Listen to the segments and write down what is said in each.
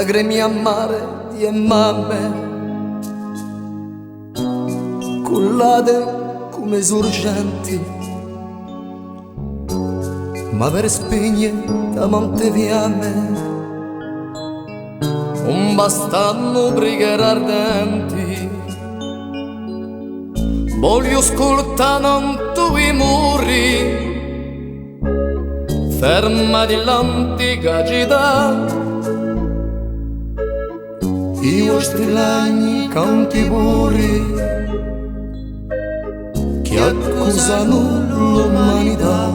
lacrime amare di mamme, cullate come sorgenti, ma per spegne da molte fiamme, non bastano preghiere ardenti. Voglio ascoltare non i muri, ferma dell'antica città, i vostri lagni canti puri che accusano l'umanità.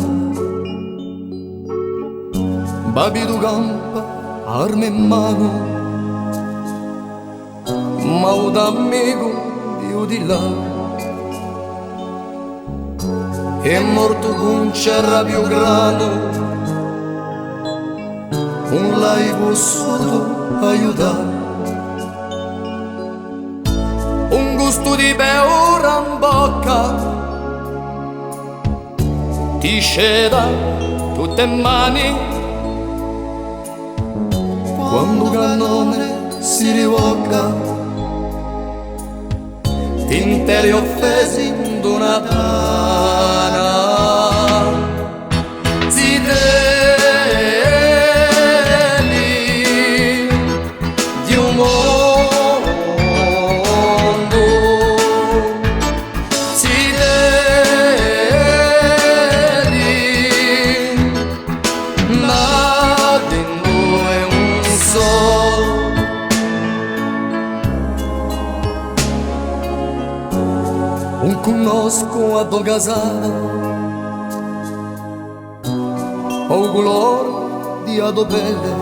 Babido campa, arme in mano, ma un amico più di là. È morto con cerra più grano, non l'hai potuto aiutare. Un gusto di beura in bocca ti sceda tutte le mani, quando cannone si rivolga ti interi offesi d'una tana. Ziteli di un mondo, ziteli nati in noi un sol. Non conosco a tua casata o colore di adopelle,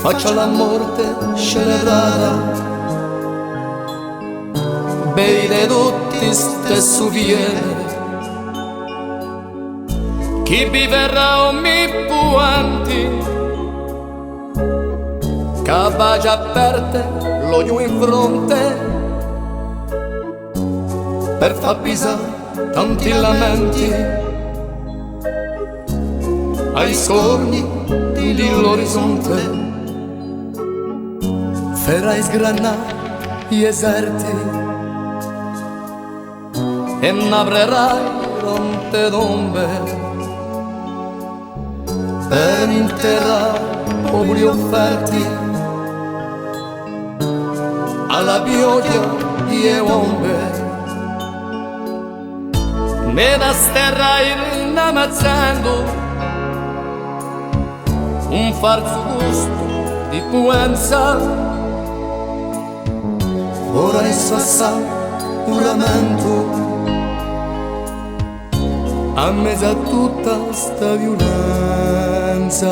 faccia la morte scelerata, beide tutti stesso fiere, chi vi verrà o mi puanti, capace aperte l'odio in fronte, per far pisare tanti lamenti ai sogni dell'orizzonte, farai sgranare gli eserti e n'aprirai tante tombe per interrare popoli offerti alla pioggia di ombre. Me la sterrai innamazzando un falso gusto di puanza, ora è sassa un lamento a mezzo a tutta sta violenza.